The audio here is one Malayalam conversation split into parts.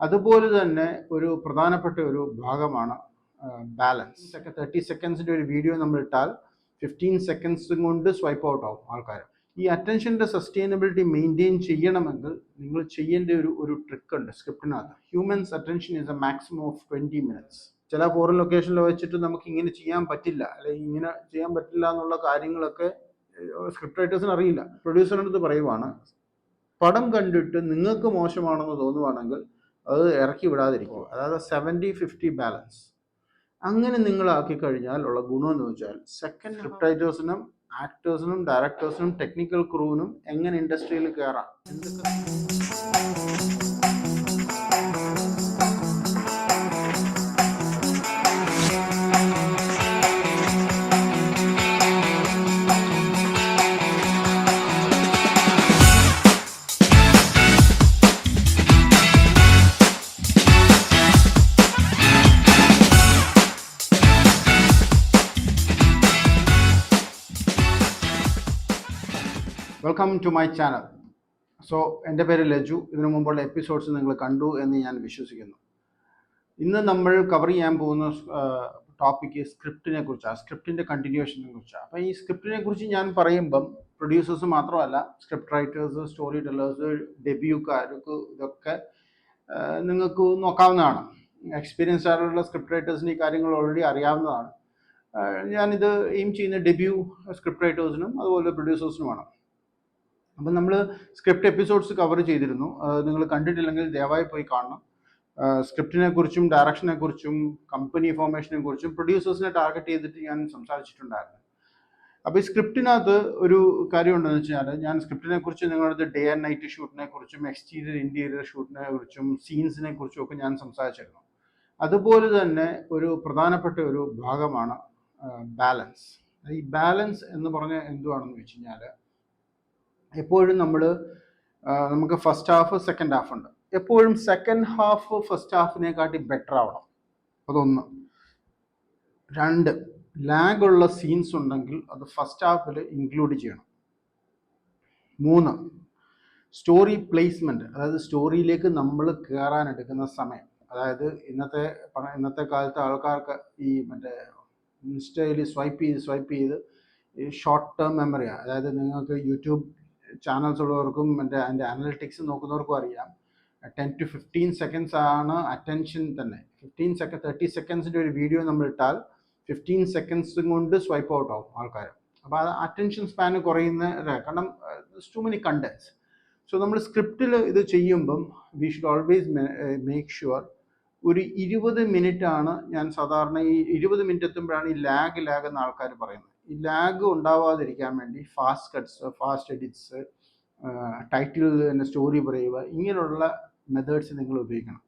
അതുപോലെ തന്നെ ഒരു പ്രധാനപ്പെട്ട ഒരു ഭാഗമാണ് ബാലൻസ്. 30 സെക്കൻഡ്സിൻ്റെ ഒരു വീഡിയോ നമ്മൾ ഇട്ടാൽ 15 സെക്കൻഡ്സ് കൊണ്ട് സ്വൈപ്പ് ഔട്ട് ആവും ആൾക്കാർ. ഈ അറ്റൻഷൻ്റെ സസ്റ്റൈനബിലിറ്റി മെയിൻറ്റെയിൻ ചെയ്യണമെങ്കിൽ നിങ്ങൾ ചെയ്യേണ്ട ഒരു ട്രിക്ക് ഉണ്ട് സ്ക്രിപ്റ്റിനകത്ത്. Humans attention is a maximum of 20 minutes. ചില ഫോറിൻ ലൊക്കേഷനിൽ വെച്ചിട്ട് നമുക്ക് ഇങ്ങനെ ചെയ്യാൻ പറ്റില്ല, അല്ലെങ്കിൽ ഇങ്ങനെ ചെയ്യാൻ പറ്റില്ല എന്നുള്ള കാര്യങ്ങളൊക്കെ സ്ക്രിപ്റ്റ് റൈറ്റേഴ്സിന് അറിയില്ല. പ്രൊഡ്യൂസറിൻ്റെ അടുത്ത് പറയുവാണ്, പടം കണ്ടിട്ട് നിങ്ങൾക്ക് മോശമാണെന്ന് തോന്നുവാണെങ്കിൽ അത് ഇറക്കി വിടാതിരിക്കുക. അതായത് 70-50 ബാലൻസ്. അങ്ങനെ നിങ്ങളാക്കി കഴിഞ്ഞാൽ ഉള്ള ഗുണമെന്ന് വെച്ചാൽ സെക്കൻഡ് സ്ക്രിപ്റ്റ് റൈറ്റേഴ്സിനും ആക്ടേഴ്സിനും ഡയറക്ടേഴ്സിനും ടെക്നിക്കൽ ക്രൂവിനും എങ്ങനെ ഇൻഡസ്ട്രിയിൽ കയറാം, welcome to my channel. So എൻ്റെ പേര് ലജു. ഇതിനു മുമ്പുള്ള എപ്പിസോഡ്സ് നിങ്ങൾ കണ്ടു എന്ന് ഞാൻ വിശ്വസിക്കുന്നു. ഇന്ന് നമ്മൾ കവർ ചെയ്യാൻ പോകുന്ന ടോപ്പിക്ക് സ്ക്രിപ്റ്റിനെ കുറിച്ചാണ്, സ്ക്രിപ്റ്റിൻ്റെ കണ്ടിന്യൂഷനെ കുറിച്ചാണ്. അപ്പോൾ ഈ സ്ക്രിപ്റ്റിനെ കുറിച്ച് ഞാൻ പറയുമ്പം പ്രൊഡ്യൂസേഴ്സ് മാത്രമല്ല, സ്ക്രിപ്റ്റ് റൈറ്റേഴ്സ്, സ്റ്റോറി ടെല്ലേഴ്സ്, ഡെബ്യൂക്കാർക്ക് ഇതൊക്കെ നിങ്ങൾക്ക് നോക്കാവുന്നതാണ്. എക്സ്പീരിയൻസ് ആയിട്ടുള്ള സ്ക്രിപ്റ്റ് റൈറ്റേഴ്സിന് ഈ കാര്യങ്ങൾ ഓൾറെഡി അറിയാവുന്നതാണ്. ഞാനിത് എയിം ചെയ്യുന്ന ഡെബ്യൂ സ്ക്രിപ്റ്റ് റൈറ്റേഴ്സിനും അതുപോലെ പ്രൊഡ്യൂസേഴ്സിനുമാണ്. അപ്പം നമ്മൾ സ്ക്രിപ്റ്റ് എപ്പിസോഡ്സ് കവർ ചെയ്തിരുന്നു. നിങ്ങൾ കണ്ടിട്ടില്ലെങ്കിൽ ദയവായി പോയി കാണണം. സ്ക്രിപ്റ്റിനെ കുറിച്ചും ഡയറക്ഷനെ കുറിച്ചും കമ്പനി ഫോർമേഷനെ കുറിച്ചും പ്രൊഡ്യൂസേഴ്സിനെ ടാർഗറ്റ് ചെയ്തിട്ട് ഞാൻ സംസാരിച്ചിട്ടുണ്ടായിരുന്നു. അപ്പോൾ ഈ സ്ക്രിപ്റ്റിനകത്ത് ഒരു കാര്യം ഉണ്ടെന്ന് വെച്ചാൽ, ഞാൻ സ്ക്രിപ്റ്റിനെ കുറിച്ച് നിങ്ങളുടെ ഡേ ആൻഡ് നൈറ്റ് ഷൂട്ടിനെ കുറിച്ചും എക്സ്റ്റീരിയർ ഇൻറ്റീരിയർ ഷൂട്ടിനെ കുറിച്ചും സീൻസിനെ കുറിച്ചും ഒക്കെ ഞാൻ സംസാരിച്ചിരുന്നു. അതുപോലെ തന്നെ ഒരു പ്രധാനപ്പെട്ട ഒരു ഭാഗമാണ് ബാലൻസ്. ഈ ബാലൻസ് എന്ന് പറഞ്ഞാൽ എന്തുവാണെന്ന് വെച്ച് കഴിഞ്ഞാൽ, എപ്പോഴും നമുക്ക് ഫസ്റ്റ് ഹാഫ് സെക്കൻഡ് ഹാഫ് ഉണ്ട്. എപ്പോഴും സെക്കൻഡ് ഹാഫ് ഫസ്റ്റ് ഹാഫിനെക്കാട്ടി ബെറ്റർ ആവണം. അതൊന്ന്. 2, ലാഗുള്ള സീൻസ് ഉണ്ടെങ്കിൽ അത് ഫസ്റ്റ് ഹാഫിൽ ഇൻക്ലൂഡ് ചെയ്യണം. 3, സ്റ്റോറി പ്ലേസ്മെൻറ്റ്, അതായത് സ്റ്റോറിയിലേക്ക് നമ്മൾ കയറാനെടുക്കുന്ന സമയം. അതായത് ഇന്നത്തെ കാലത്ത് ആൾക്കാർക്ക് ഈ ഇൻസ്റ്റയിൽ സ്വൈപ്പ് ചെയ്ത് ഈ ഷോർട്ട് ടേം മെമ്മറിയാണ്. അതായത് നിങ്ങൾക്ക് യൂട്യൂബ് ചാനൽസ് ഉള്ളവർക്കും അതിൻ്റെ അനലിറ്റിക്സ് നോക്കുന്നവർക്കും അറിയാം, 10 to 15 സെക്കൻഡ്സ് ആണ് അറ്റൻഷൻ തന്നെ. 30 സെക്കൻഡ്സിൻ്റെ ഒരു വീഡിയോ നമ്മൾ ഇട്ടാൽ 15 സെക്കൻഡ്സ് കൊണ്ട് സ്വൈപ്പ് ഔട്ട് ആവും ആൾക്കാർ. അപ്പോൾ അത് അറ്റൻഷൻ സ്പാന് കുറയുന്ന, കാരണം ടു മെനി കണ്ടൻസ്. സോ നമ്മൾ സ്ക്രിപ്റ്റിൽ ഇത് ചെയ്യുമ്പം we should always make sure ഒരു 20 മിനിറ്റ് ആണ്. ഞാൻ സാധാരണ ഈ 20 മിനിറ്റ് എത്തുമ്പോഴാണ് ഈ ലാഗ് എന്ന ആൾക്കാർ പറയുന്നത്. ഈ ലാഗ് ഉണ്ടാവാതിരിക്കാൻ വേണ്ടി fast cuts, fast edits, title തന്നെ സ്റ്റോറി പറയുക, ഇങ്ങനെയുള്ള മെത്തേഡ്സ് നിങ്ങൾ ഉപയോഗിക്കണം.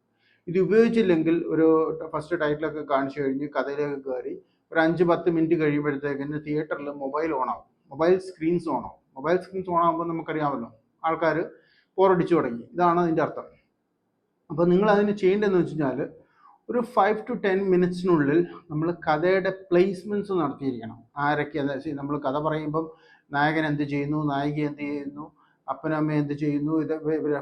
ഇത് ഉപയോഗിച്ചില്ലെങ്കിൽ ഒരു ഫസ്റ്റ് ടൈറ്റിലൊക്കെ കാണിച്ചു കഴിഞ്ഞ് കഥയിലേക്ക് കയറി ഒരു 5-10 മിനിറ്റ് കഴിയുമ്പോഴത്തേക്കിന് തിയേറ്ററിൽ മൊബൈൽ ഓണാവും, മൊബൈൽ സ്ക്രീൻസ് ഓണാവും. മൊബൈൽ സ്ക്രീൻസ് ഓണാകുമ്പോൾ നമുക്കറിയാമല്ലോ, ആൾക്കാർ ബോറടിച്ചു തുടങ്ങി. ഇതാണ് അതിൻ്റെ അർത്ഥം. അപ്പോൾ നിങ്ങൾ അതിന് ചെയ്യേണ്ടതെന്ന് വെച്ച് കഴിഞ്ഞാൽ, ഒരു 5 to 10 മിനിറ്റ്സിനുള്ളിൽ നമ്മൾ കഥയുടെ പ്ലേസ്മെൻറ്റ്സ് നടത്തിയിരിക്കണം. ആരൊക്കെ, നമ്മൾ കഥ പറയുമ്പം നായകൻ എന്ത് ചെയ്യുന്നു, നായിക എന്ത് ചെയ്യുന്നു, അപ്പനമ്മ എന്ത് ചെയ്യുന്നു,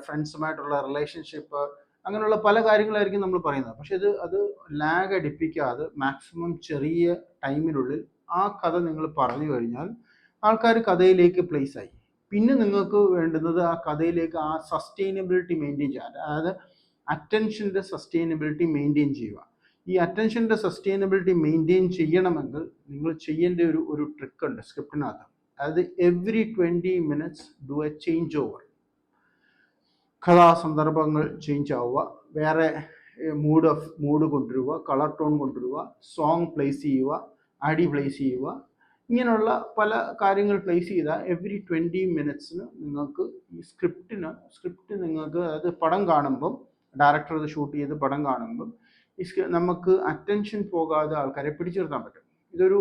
ഫ്രണ്ട്സുമായിട്ടുള്ള റിലേഷൻഷിപ്പ്, അങ്ങനെയുള്ള പല കാര്യങ്ങളായിരിക്കും നമ്മൾ പറയുന്നത്. പക്ഷെ അത് ലാഗ് അടിപ്പിക്കാതെ മാക്സിമം ചെറിയ ടൈമിനുള്ളിൽ ആ കഥ നിങ്ങൾ പറഞ്ഞു കഴിഞ്ഞാൽ ആൾക്കാർ കഥയിലേക്ക് പ്ലേസ് ആയി. പിന്നെ നിങ്ങൾക്ക് വേണ്ടുന്നത് ആ കഥയിലേക്ക് ആ സസ്റ്റൈനബിലിറ്റി മെയിൻറ്റെയിൻ ചെയ്യാൻ, അതായത് അറ്റൻഷൻ്റെ സസ്റ്റൈനബിലിറ്റി മെയിൻറ്റെയിൻ ചെയ്യുക. ഈ അറ്റൻഷൻ്റെ സസ്റ്റൈനബിലിറ്റി മെയിൻറ്റെയിൻ ചെയ്യണമെങ്കിൽ നിങ്ങൾ ചെയ്യേണ്ട ഒരു ട്രിക്ക് ഉണ്ട് സ്ക്രിപ്റ്റിനകത്ത്. അതായത് every 20 minutes do a change over. കഥാസന്ദർഭങ്ങൾ ചേഞ്ച് ആവുക, വേറെ മൂഡ് കൊണ്ടുവരിക, കളർ ടോൺ കൊണ്ടുവരിക, സോങ് പ്ലേസ് ചെയ്യുക, അടി പ്ലേസ് ചെയ്യുക, ഇങ്ങനെയുള്ള പല കാര്യങ്ങൾ പ്ലേസ് ചെയ്താൽ എവറി 20 മിനിറ്റ്സിന് നിങ്ങൾക്ക് ഈ സ്ക്രിപ്റ്റ് നിങ്ങൾക്ക്, അതായത് പടം കാണുമ്പം, ഡയറക്ടർ ഇത് ഷൂട്ട് ചെയ്ത് പടം കാണുമ്പം നമുക്ക് അറ്റൻഷൻ പോകാതെ ആൾക്കാരെ പിടിച്ചു നിർത്താൻ പറ്റും. ഇതൊരു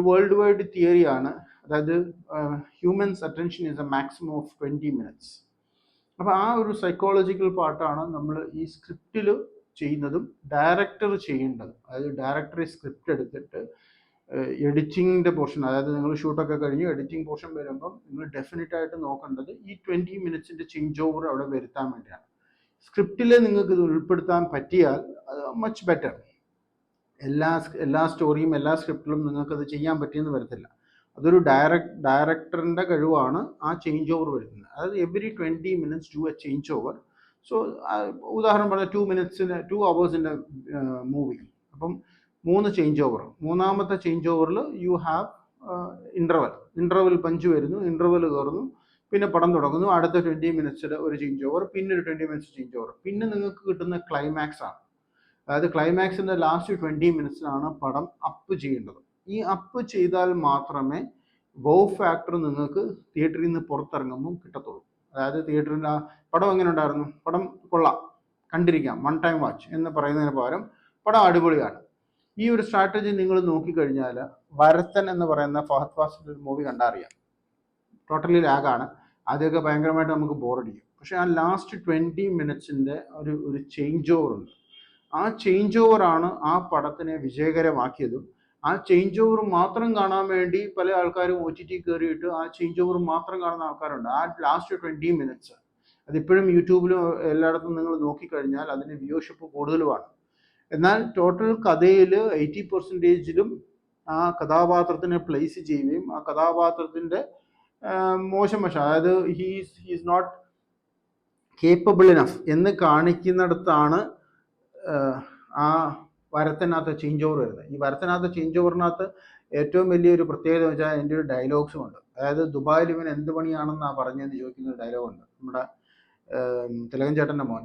വേൾഡ് വൈഡ് തിയറിയാണ്. അതായത് humans attention is a maximum of 20 minutes. അപ്പോൾ ആ ഒരു സൈക്കോളജിക്കൽ പാർട്ടാണ് നമ്മൾ ഈ സ്ക്രിപ്റ്റിൽ ചെയ്യുന്നതും ഡയറക്ടർ ചെയ്യേണ്ടത്. അതായത് ഡയറക്ടർ ഈ സ്ക്രിപ്റ്റ് എടുത്തിട്ട് എഡിറ്റിങ്ങിൻ്റെ പോർഷൻ, അതായത് നിങ്ങൾ ഷൂട്ടൊക്കെ കഴിഞ്ഞ് എഡിറ്റിംഗ് പോർഷൻ വരുമ്പം നിങ്ങൾ ഡെഫിനറ്റായിട്ട് നോക്കേണ്ടത് ഈ 20 മിനിറ്റ്സിൻ്റെ ചേഞ്ച് ഓവർ അവിടെ വരുത്താൻ വേണ്ടിയാണ്. സ്ക്രിപ്റ്റിൽ നിങ്ങൾക്ക് ഇത് ഉൾപ്പെടുത്താൻ പറ്റിയാൽ മച്ച് ബെറ്റർ. എല്ലാ സ്റ്റോറിയും എല്ലാ സ്ക്രിപ്റ്റിലും നിങ്ങൾക്കത് ചെയ്യാൻ പറ്റിയെന്ന് വരത്തില്ല. അതൊരു ഡയറക്ടറിൻ്റെ കഴിവാണ് ആ ചേഞ്ച് ഓവർ വരുന്നത്. അതായത് every 20 minutes do a change over. So ഉദാഹരണം പറഞ്ഞാൽ 2 hours മൂവി, അപ്പം 3 ചേഞ്ച് ഓവർ. മൂന്നാമത്തെ ചേഞ്ച് ഓവറിൽ യു ഹാവ് ഇൻ്റർവൽ പഞ്ച് വരുന്നു, ഇൻ്റർവൽ കയറുന്നു, പിന്നെ പടം തുടങ്ങുന്നു, അടുത്ത 20 minutes ഒരു ചേഞ്ച് ഓവർ, പിന്നെ ഒരു 20 minutes ചേഞ്ച് ഓവർ, പിന്നെ നിങ്ങൾക്ക് കിട്ടുന്ന ക്ലൈമാക്സ് ആണ്. അതായത് ക്ലൈമാക്സിൻ്റെ ലാസ്റ്റ് 20 minutes പടം അപ്പ് ചെയ്യേണ്ടത്. ഈ അപ്പ് ചെയ്താൽ മാത്രമേ വൗ ഫാക്ടർ നിങ്ങൾക്ക് തിയേറ്ററിൽ നിന്ന് പുറത്തിറങ്ങുമ്പോൾ കിട്ടത്തുള്ളൂ. അതായത് തിയേറ്ററിൻ്റെ പടം എങ്ങനെ ഉണ്ടായിരുന്നു, പടം കൊള്ളാം, കണ്ടിരിക്കാം, വൺ ടൈം വാച്ച് എന്ന് പറയുന്നതിന് പകരം പടം അടിപൊളിയാണ്. ഈ ഒരു സ്ട്രാറ്റജി നിങ്ങൾ നോക്കിക്കഴിഞ്ഞാൽ വരത്തൻ എന്ന് പറയുന്ന ഫഹദ് ഫാസിൽ മൂവി കണ്ടാൽ അറിയാം. ടോട്ടലി ലാഗാണ്, ആദ്യമൊക്കെ ഭയങ്കരമായിട്ട് നമുക്ക് ബോറടിക്കും. പക്ഷെ ആ ലാസ്റ്റ് 20 minutes ഒരു ചേഞ്ച് ഓവർ ഉണ്ട്. ആ ചേഞ്ച് ഓവറാണ് ആ പടത്തിനെ വിജയകരമാക്കിയതും. ആ ചേഞ്ച് ഓവർ മാത്രം കാണാൻ വേണ്ടി പല ആൾക്കാരും OTT കയറിയിട്ട് ആ ചേഞ്ച് ഓവർ മാത്രം കാണുന്ന ആൾക്കാരുണ്ട്. ആ ലാസ്റ്റ് 20 minutes അതിപ്പോഴും യൂട്യൂബിലും എല്ലായിടത്തും നിങ്ങൾ നോക്കിക്കഴിഞ്ഞാൽ അതിന് വ്യൂഷിപ്പ് കൂടുതലുമാണ്. എന്നാൽ ടോട്ടൽ കഥയിൽ 80% ആ കഥാപാത്രത്തിനെ പ്ലേസ് ചെയ്യുകയും ആ കഥാപാത്രത്തിൻ്റെ മോശം വശം, അതായത് ഹീസ് നോട്ട് കേപ്പബിൾ ഇനഫ് എന്ന് കാണിക്കുന്നിടത്താണ് ആ വരത്തിനകത്ത് ചേഞ്ച് ഓവർ വരുന്നത്. ഈ വരത്തിനകത്ത് ചേഞ്ച് ഓവറിനകത്ത് ഏറ്റവും വലിയൊരു പ്രത്യേകത എന്ന് വെച്ചാൽ എൻ്റെ ഒരു ഡയലോഗ്സും ഉണ്ട്. അതായത് ദുബായിൽ ഇവൻ എന്ത് പണിയാണെന്നാണ് പറഞ്ഞതെന്ന് ചോദിക്കുന്ന ഒരു ഡയലോഗുണ്ട്, നമ്മുടെ തിലകൻ ചേട്ടൻ്റെ മോൻ.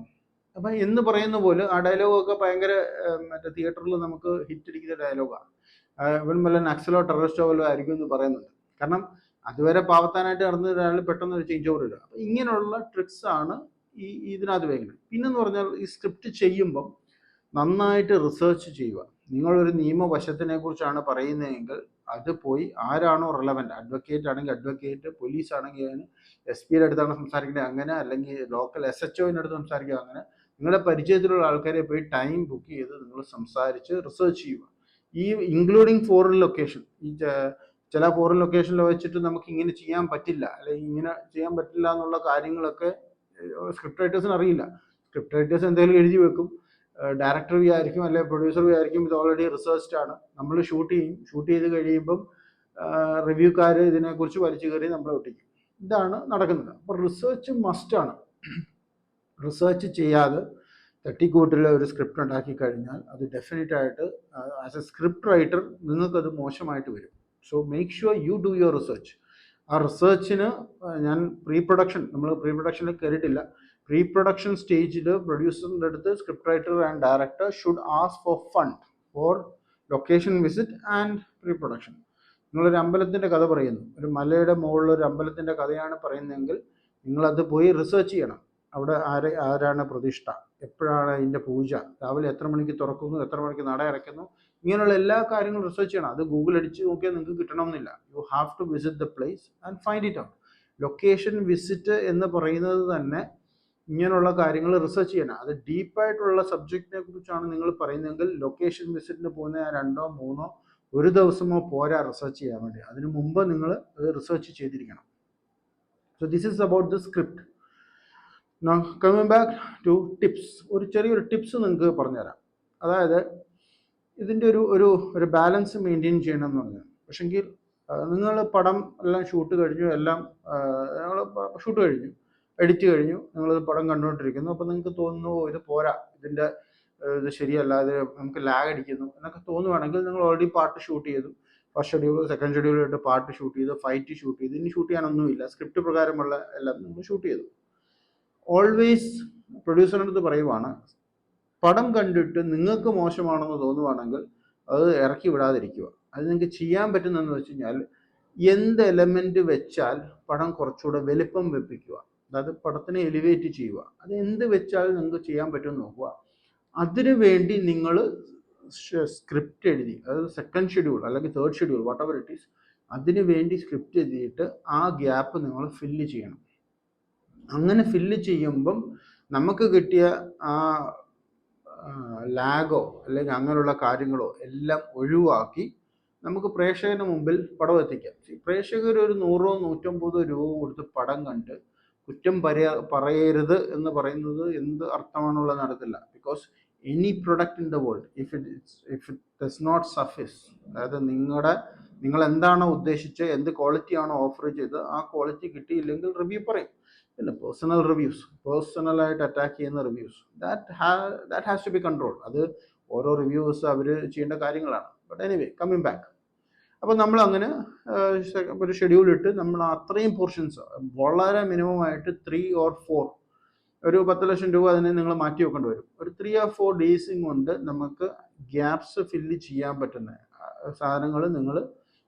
അപ്പം എന്ന് പറയുന്ന പോലെ ആ ഡയലോഗൊക്കെ ഭയങ്കര മറ്റേ തിയേറ്ററിൽ നമുക്ക് ഹിറ്റടിക്കുന്ന ഡയലോഗാണ്. ഇവൻ വല്ല നക്സലോ ടെററിസ്റ്റോ വല്ലോ ആയിരിക്കും എന്ന് പറയുന്നുണ്ട്. കാരണം അതുവരെ പാവത്താനായിട്ട് നടന്ന ഒരാൾ പെട്ടെന്ന് ഒരു ചേഞ്ച് ഓവർ ഇടുക. അപ്പം ഇങ്ങനെയുള്ള ട്രിക്സ് ആണ് ഇതിനകത്ത് വേണ്ടത്. പിന്നെന്ന് പറഞ്ഞാൽ ഈ സ്ക്രിപ്റ്റ് ചെയ്യുമ്പം നന്നായിട്ട് റിസർച്ച് ചെയ്യുക. നിങ്ങളൊരു നിയമവശത്തിനെ കുറിച്ചാണ് പറയുന്നതെങ്കിൽ അത് പോയി ആരാണോ റെലവൻറ്റ്, അഡ്വക്കേറ്റ് ആണെങ്കിൽ അഡ്വക്കേറ്റ്, പോലീസ് ആണെങ്കിൽ അതിന് SP-യുടെ അടുത്താണ് സംസാരിക്കേണ്ടത് അങ്ങനെ, അല്ലെങ്കിൽ ലോക്കൽ SHO-ൻ്റെ അടുത്ത് സംസാരിക്കുക അങ്ങനെ. നിങ്ങളുടെ പരിചയത്തിലുള്ള ആൾക്കാരെ പോയി ടൈം ബുക്ക് ചെയ്ത് നിങ്ങൾ സംസാരിച്ച് റിസർച്ച് ചെയ്യുക. ഈ ഇൻക്ലൂഡിങ് ഫോറിൻ ലൊക്കേഷൻ. ഈ ചില ഫോറിൻ ലൊക്കേഷനിൽ വെച്ചിട്ട് നമുക്ക് ഇങ്ങനെ ചെയ്യാൻ പറ്റില്ല, അല്ലെങ്കിൽ ഇങ്ങനെ ചെയ്യാൻ പറ്റില്ല എന്നുള്ള കാര്യങ്ങളൊക്കെ സ്ക്രിപ്റ്റ് റൈറ്റേഴ്സിന് അറിയില്ല. സ്ക്രിപ്റ്റ് റൈറ്റേഴ്സ് എന്തെങ്കിലും എഴുതി വെക്കും, ഡയറക്ടർ വിചാരിക്കും അല്ലെങ്കിൽ പ്രൊഡ്യൂസർ വിചാരിക്കും ഇത് ഓൾറെഡി റിസർച്ച്ഡ് ആണ്, നമ്മൾ ഷൂട്ട് ചെയ്ത് കഴിയുമ്പം റിവ്യൂക്കാർ ഇതിനെക്കുറിച്ച് വലിച്ചു കയറി നമ്മളെ ഒട്ടിക്കും. ഇതാണ് നടക്കുന്നത്. അപ്പോൾ റിസർച്ച് മസ്റ്റാണ്. റിസർച്ച് ചെയ്യാതെ തട്ടിക്കൂട്ടിൽ ഒരു സ്ക്രിപ്റ്റ് ഉണ്ടാക്കി കഴിഞ്ഞാൽ അത് ഡെഫിനറ്റായിട്ട് ആസ് എ സ്ക്രിപ്റ്റ് റൈറ്റർ നിങ്ങൾക്കത് മോശമായിട്ട് വരും. So make sure you do your research. ആ റിസർച്ചിന് ഞാൻ പ്രീ പ്രൊഡക്ഷനിൽ കയറിയിട്ടില്ല. പ്രീ പ്രൊഡക്ഷൻ സ്റ്റേജിൽ പ്രൊഡ്യൂസറിൻ്റെ അടുത്ത് script writer and director should ask for fund for location visit and pre production. നിങ്ങളൊരു അമ്പലത്തിൻ്റെ കഥ പറയുന്നു, ഒരു മലയുടെ മുകളിൽ ഒരു അമ്പലത്തിൻ്റെ കഥയാണ് പറയുന്നതെങ്കിൽ നിങ്ങളത് പോയി റിസർച്ച് ചെയ്യണം. അവിടെ ആരാണ് പ്രതിഷ്ഠ, എപ്പോഴാണ് അതിൻ്റെ പൂജ, രാവിലെ എത്ര മണിക്ക് തുറക്കുന്നു, എത്ര മണിക്ക് നട അടയ്ക്കുന്നു, ഇങ്ങനെയുള്ള എല്ലാ കാര്യങ്ങളും റിസർച്ച് ചെയ്യണം. അത് ഗൂഗിൾ അടിച്ച് നോക്കിയാൽ നിങ്ങൾക്ക് കിട്ടണമെന്നില്ല. You have to visit the place and find it out. Location visit എന്ന് പറയുന്നത് തന്നെ ഇങ്ങനെയുള്ള കാര്യങ്ങൾ റിസർച്ച് ചെയ്യണം. അത് ഡീപ്പായിട്ടുള്ള സബ്ജക്റ്റിനെ കുറിച്ചാണ് നിങ്ങൾ പറയുന്നതെങ്കിൽ ലൊക്കേഷൻ വിസിറ്റിന് പോകുന്ന 2 3 ഒരു ദിവസമോ പോരാ റിസർച്ച് ചെയ്യാൻ വേണ്ടി. അതിനു മുമ്പ് നിങ്ങൾ അത് റിസർച്ച് ചെയ്തിരിക്കണം. So this is about the script. Now coming back to tips, ഒരു ചെറിയൊരു ടിപ്സ് നിങ്ങൾക്ക് പറഞ്ഞുതരാം. അതായത് ഇതിൻ്റെ ഒരു ബാലൻസ് മെയിൻറ്റെയിൻ ചെയ്യണം എന്ന് പറഞ്ഞാൽ, പക്ഷെങ്കിൽ നിങ്ങൾ പടം എല്ലാം ഷൂട്ട് കഴിഞ്ഞു, നിങ്ങൾ ഷൂട്ട് കഴിഞ്ഞു, എഡിറ്റ് കഴിഞ്ഞു, നിങ്ങളിത് പടം കണ്ടുകൊണ്ടിരിക്കുന്നു. അപ്പോൾ നിങ്ങൾക്ക് തോന്നുന്നു ഇത് പോരാ, ഇത് ശരിയല്ല, ഇത് നമുക്ക് ലാഗ് അടിക്കുന്നു എന്നൊക്കെ തോന്നുവാണെങ്കിൽ നിങ്ങൾ ഓൾറെഡി പാർട്ട് ഷൂട്ട് ചെയ്തു. ഫസ്റ്റ് ഷെഡ്യൂൾ, സെക്കൻഡ് ഷെഡ്യൂളായിട്ട് പാർട്ട് ഷൂട്ട് ചെയ്തു, ഫൈറ്റ് ഷൂട്ട് ചെയ്തു. ഇനി ഷൂട്ട് ചെയ്യാനൊന്നുമില്ല, സ്ക്രിപ്റ്റ് പ്രകാരമുള്ള എല്ലാം നിങ്ങൾ ഷൂട്ട് ചെയ്തു. ഓൾവേസ് പ്രൊഡ്യൂസറിൻ്റെ അടുത്ത് പറയുവാണ്, പടം കണ്ടിട്ട് നിങ്ങൾക്ക് മോശമാണെന്ന് തോന്നുവാണെങ്കിൽ അത് ഇറക്കി വിടാതിരിക്കുക. അത് നിങ്ങൾക്ക് ചെയ്യാൻ പറ്റുന്നതെന്ന് വെച്ച് കഴിഞ്ഞാൽ എന്ത് എലമെൻ്റ് വെച്ചാൽ പടം കുറച്ചുകൂടെ വലിപ്പം വെപ്പിക്കുക, അതായത് പടത്തിനെ എലിവേറ്റ് ചെയ്യുക. അത് എന്ത് വെച്ചാൽ നിങ്ങൾക്ക് ചെയ്യാൻ പറ്റുമെന്ന് നോക്കുക. അതിനു വേണ്ടി നിങ്ങൾ സ്ക്രിപ്റ്റ് എഴുതി, അതായത് സെക്കൻഡ് ഷെഡ്യൂൾ അല്ലെങ്കിൽ third schedule whatever it is, അതിനു വേണ്ടി സ്ക്രിപ്റ്റ് എഴുതിയിട്ട് ആ ഗ്യാപ്പ് നിങ്ങൾ ഫില്ല് ചെയ്യണം. അങ്ങനെ ഫില്ല് ചെയ്യുമ്പം നമുക്ക് കിട്ടിയ ആ ലാഗോ അല്ലെങ്കിൽ അങ്ങനെയുള്ള കാര്യങ്ങളോ എല്ലാം ഒഴിവാക്കി നമുക്ക് പ്രേക്ഷകന് മുമ്പിൽ പടം എത്തിക്കാം. പ്രേക്ഷകർ ഒരു 100 150 രൂപ കൊടുത്ത് പടം കണ്ട് കുറ്റം പറയരുത് എന്ന് പറയുന്നത് എന്ത് അർത്ഥമാണുള്ളത് നടത്തില്ല. Because any product in the world if it does not suffice, അതായത് നിങ്ങൾ എന്താണോ ഉദ്ദേശിച്ച് എന്ത് ക്വാളിറ്റി ആണോ ഓഫർ ചെയ്ത് ആ ക്വാളിറ്റി കിട്ടിയില്ലെങ്കിൽ റിവ്യൂ പറയും. പിന്നെ പേഴ്സണൽ റിവ്യൂസ്, പേഴ്സണലായിട്ട് അറ്റാക്ക് ചെയ്യുന്ന reviews, that has to be control. അത് ഓരോ റിവ്യൂസ് അവർ ചെയ്യേണ്ട കാര്യങ്ങളാണ്. But anyway, coming back. അപ്പോൾ നമ്മൾ അങ്ങനെ ഒരു ഷെഡ്യൂൾ ഇട്ട് നമ്മൾ അത്രയും പോർഷൻസ് വളരെ മിനിമം ആയിട്ട് 3 or 4, ഒരു 10 ലക്ഷം രൂപ അതിന് നിങ്ങൾ മാറ്റി വെക്കേണ്ടി വരും. ഒരു 3 or 4 ഡേയ്സും കൊണ്ട് നമുക്ക് ഗ്യാപ്സ് ഫില്ല് ചെയ്യാൻ പറ്റുന്ന സാധനങ്ങൾ നിങ്ങൾ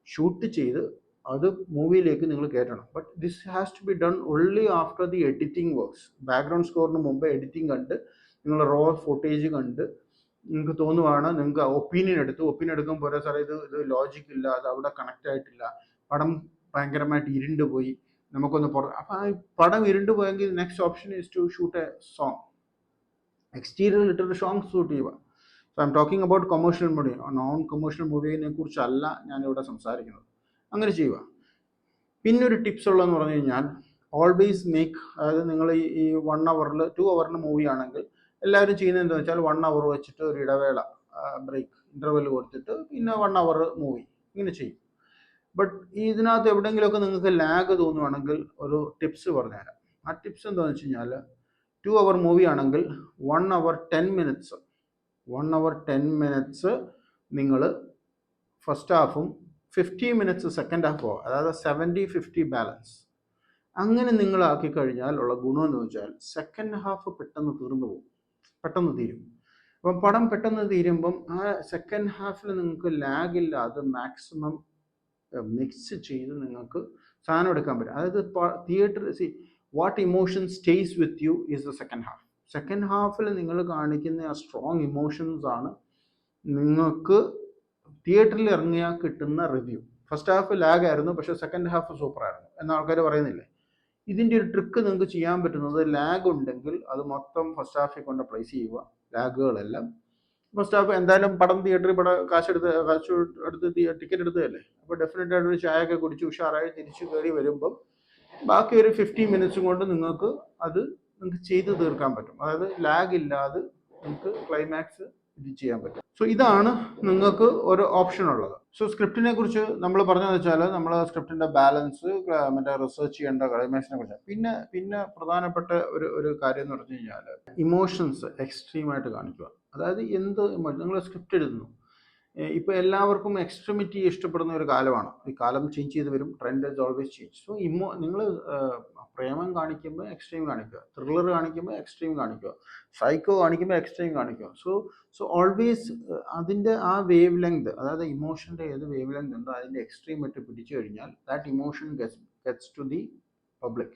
ഷൂട്ട് ചെയ്ത് അത് മൂവിയിലേക്ക് നിങ്ങൾ കയറ്റണം. But this has to be done only after the editing works. Background സ്കോറിന് മുമ്പ് എഡിറ്റിംഗ് കണ്ട് നിങ്ങൾ റോ ഫുട്ടേജ് കണ്ട് നിങ്ങൾക്ക് തോന്നുവാണ്, നിങ്ങൾക്ക് ഒപ്പീനിയൻ എടുക്കുമ്പോൾ പോരാ സാറേ, ഇത് ലോജിക് ഇല്ല, അത് അവിടെ കണക്റ്റ് ആയിട്ടില്ല, പടം ഭയങ്കരമായിട്ട് ഇരുണ്ടുപോയി, നമുക്കൊന്ന് അപ്പം ആ പടം ഇരുണ്ടുപോയെങ്കിൽ next option is to shoot a song. എക്സ്റ്റീരിയറിൽ ഇട്ടൊരു സോങ് ഷൂട്ട് ചെയ്യുക. So I am talking about commercial movie. Non commercial മൂവിനെ കുറിച്ചല്ല ഞാനിവിടെ സംസാരിക്കുന്നത്. അങ്ങനെ ചെയ്യുക. പിന്നെ ഒരു ടിപ്സ് ഉള്ളതെന്ന് പറഞ്ഞു കഴിഞ്ഞാൽ, ഓൾവേസ് മേക്ക്, അതായത് നിങ്ങൾ ഈ 1 hour 2 hour മൂവി ആണെങ്കിൽ എല്ലാവരും ചെയ്യുന്നത് എന്താണെന്ന് വെച്ചാൽ 1 hour വെച്ചിട്ട് ഒരു ഇടവേള, ബ്രേക്ക്, ഇൻ്റർവെൽ കൊടുത്തിട്ട് പിന്നെ 1 hour മൂവി ഇങ്ങനെ ചെയ്യും. ബട്ട് ഇതിനകത്ത് എവിടെയെങ്കിലുമൊക്കെ നിങ്ങൾക്ക് ലാഗ് തോന്നുവാണെങ്കിൽ ഒരു ടിപ്സ് പറഞ്ഞുതരാം. ആ ടിപ്സ് എന്താണെന്ന് വെച്ച് കഴിഞ്ഞാൽ, 2 hour മൂവി ആണെങ്കിൽ 1 hour 10 minutes നിങ്ങൾ ഫസ്റ്റ് ഹാഫും 50 minutes സെക്കൻഡ് ഹാഫോ, അതായത് 70-50 ബാലൻസ് അങ്ങനെ നിങ്ങൾ ആക്കി കഴിഞ്ഞാൽ ഉള്ള ഗുണമെന്ന് വെച്ചാൽ സെക്കൻഡ് ഹാഫ് പെട്ടെന്ന് തീരും. അപ്പം പടം പെട്ടെന്ന് തീരുമ്പം ആ സെക്കൻഡ് ഹാഫിൽ നിങ്ങൾക്ക് ലാഗ് ഇല്ലാതെ മാക്സിമം മിക്സ് ചെയ്ത് നിങ്ങൾക്ക് സാധനം എടുക്കാൻ പറ്റും. അതായത് theatre what emotion stays with you is the second half. Second ഹാഫിൽ നിങ്ങൾ കാണിക്കുന്ന ആ സ്ട്രോങ് ഇമോഷൻസ് ആണ് നിങ്ങൾക്ക് തിയേറ്ററിൽ ഇറങ്ങിയാൽ കിട്ടുന്ന റിവ്യൂ. ഫസ്റ്റ് ഹാഫ് ലാഗ് ആയിരുന്നു, പക്ഷേ സെക്കൻഡ് ഹാഫ് സൂപ്പർ ആയിരുന്നു എന്ന ആൾക്കാർ പറയുന്നില്ലേ. ഇതിൻ്റെ ഒരു ട്രിക്ക് നിങ്ങൾക്ക് ചെയ്യാൻ പറ്റുന്നത്, ലാഗ് ഉണ്ടെങ്കിൽ അത് മൊത്തം ഫസ്റ്റ് ഹാഫിൽ കൊണ്ട് പ്ലേസ് ചെയ്യുക. ലാഗുകളെല്ലാം ഫസ്റ്റ് ഹാഫ് എന്തായാലും പടം തിയേറ്ററിൽ കാശ് എടുത്ത് ടിക്കറ്റ് എടുത്തതല്ലേ, അപ്പോൾ ഡെഫിനറ്റ് ആയിട്ട് ഒരു ചായയൊക്കെ കുടിച്ച് ഉഷാറായി തിരിച്ച് കയറി വരുമ്പം ബാക്കി ഒരു 50 minutes കൊണ്ട് നിങ്ങൾക്ക് ചെയ്ത് തീർക്കാൻ പറ്റും. അതായത് ലാഗ് ഇല്ലാതെ നിങ്ങൾക്ക് ക്ലൈമാക്സ് ഇത് ചെയ്യാൻ പറ്റും. സോ ഇതാണ് നിങ്ങൾക്ക് ഒരു ഓപ്ഷൻ ഉള്ളത്. സോ സ്ക്രിപ്റ്റിനെ കുറിച്ച് നമ്മൾ പറഞ്ഞതെന്ന് വെച്ചാൽ, നമ്മൾ സ്ക്രിപ്റ്റിന്റെ ബാലൻസ്, മറ്റേ റിസർച്ച് ചെയ്യേണ്ട ക്ലൈമാക്സിനെ കുറിച്ച്. പിന്നെ പ്രധാനപ്പെട്ട ഒരു കാര്യം എന്ന് പറഞ്ഞു കഴിഞ്ഞാൽ, ഇമോഷൻസ് എക്സ്ട്രീമായിട്ട് കാണിക്കുക. അതായത് നിങ്ങൾ സ്ക്രിപ്റ്റ് എഴുതുന്നു, ഇപ്പോൾ എല്ലാവർക്കും എക്സ്ട്രീമിറ്റി ഇഷ്ടപ്പെടുന്ന ഒരു കാലമാണ്. ഈ കാലം ചേഞ്ച് ചെയ്ത് വരും, trend is always change. So നിങ്ങൾ പ്രേമം കാണിക്കുമ്പോൾ എക്സ്ട്രീം കാണിക്കുക, ത്രില്ലർ കാണിക്കുമ്പോൾ എക്സ്ട്രീം കാണിക്കുക, സൈക്കോ കാണിക്കുമ്പോൾ എക്സ്ട്രീം കാണിക്കുക. സോ ഓൾവേസ് അതിൻ്റെ ആ വേവ് ലെങ്ത്, അതായത് ഇമോഷൻ്റെ ഏത് വേവ് ലെങ്ത് ഉണ്ടോ അതിൻ്റെ എക്സ്ട്രീം ഇട്ട് പിടിച്ചു കഴിഞ്ഞാൽ that emotion gets to the public.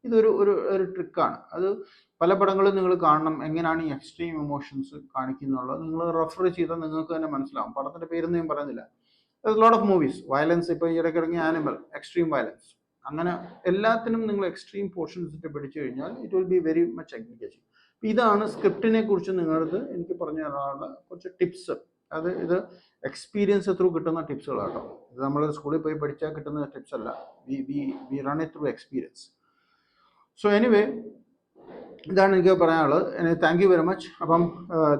ഇതൊരു ട്രിക്കാണ്. അത് പല പടങ്ങളും നിങ്ങൾ കാണണം, എങ്ങനെയാണ് ഈ എക്സ്ട്രീം ഇമോഷൻസ് കാണിക്കുന്നുള്ളത് നിങ്ങൾ റെഫർ ചെയ്താൽ നിങ്ങൾക്ക് തന്നെ മനസ്സിലാവും. പടത്തിൻ്റെ പേരൊന്നും ഞാൻ പറയുന്നില്ല. ലോട്ട് ഓഫ് മൂവീസ് വയലൻസ്, ഇപ്പോൾ ഈ ഇടയ്ക്ക് ഇറങ്ങിയ ആനിമൽ, എക്സ്ട്രീം വയലൻസ്, അങ്ങനെ എല്ലാത്തിനും നിങ്ങൾ എക്സ്ട്രീം പോർഷൻസ് ഇട്ട് പിടിച്ചു കഴിഞ്ഞാൽ it will be very much engaging. ഇതാണ് സ്ക്രിപ്റ്റിനെ കുറിച്ച് നിങ്ങളത് എനിക്ക് പറഞ്ഞു തരാനുള്ള കുറച്ച് ടിപ്സ്. ഇത് എക്സ്പീരിയൻസ് ത്രൂ കിട്ടുന്ന ടിപ്സുകളാട്ടോ. ഇത് നമ്മൾ സ്കൂളിൽ പോയി പഠിച്ചാൽ കിട്ടുന്ന ടിപ്സ് അല്ല. V run it through experience. So anyway, ഇതാണ് എനിക്ക് പറയാനുള്ളത്. Thank you very much. അപ്പം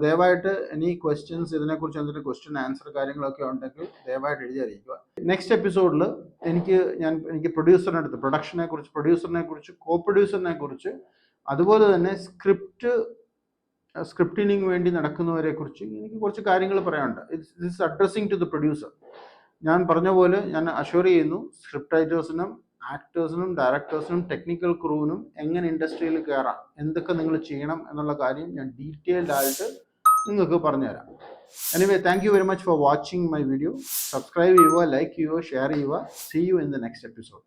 ദയവായിട്ട് എനി ക്വസ്റ്റ്യൻസ്, ഇതിനെക്കുറിച്ച് എന്തെങ്കിലും ക്വസ്റ്റ്യൻ ആൻസർ കാര്യങ്ങളൊക്കെ ഉണ്ടെങ്കിൽ ദയവായിട്ട് എഴുതി അറിയിക്കുക. നെക്സ്റ്റ് എപ്പിസോഡിൽ എനിക്ക് പ്രൊഡക്ഷനെ കുറിച്ച്, കോ പ്രൊഡ്യൂസറിനെ കുറിച്ച്, അതുപോലെ തന്നെ സ്ക്രിപ്റ്റിനിങ് വേണ്ടി നടക്കുന്നവരെ കുറിച്ച് എനിക്ക് കുറച്ച് കാര്യങ്ങൾ പറയാനുണ്ട്. It's addressing to the producer. ഞാൻ പറഞ്ഞ പോലെ ഞാൻ അഷ്വർ ചെയ്യുന്നു, സ്ക്രിപ്റ്റ് റൈറ്റേഴ്സിനും ആക്ടേഴ്സിനും ഡയറക്ടേഴ്സിനും ടെക്നിക്കൽ ക്രൂവിനും എങ്ങനെ ഇൻഡസ്ട്രിയിൽ കയറാം, എന്തൊക്കെ നിങ്ങൾ ചെയ്യണം എന്നുള്ള കാര്യം ഞാൻ ഡീറ്റെയിൽഡ് ആയിട്ട് നിങ്ങൾക്ക് പറഞ്ഞുതരാം. Anyway, thank you very much for watching my video. Subscribe ചെയ്യുക, ലൈക്ക് ചെയ്യുക, ഷെയർ ചെയ്യുക. See you in the next episode.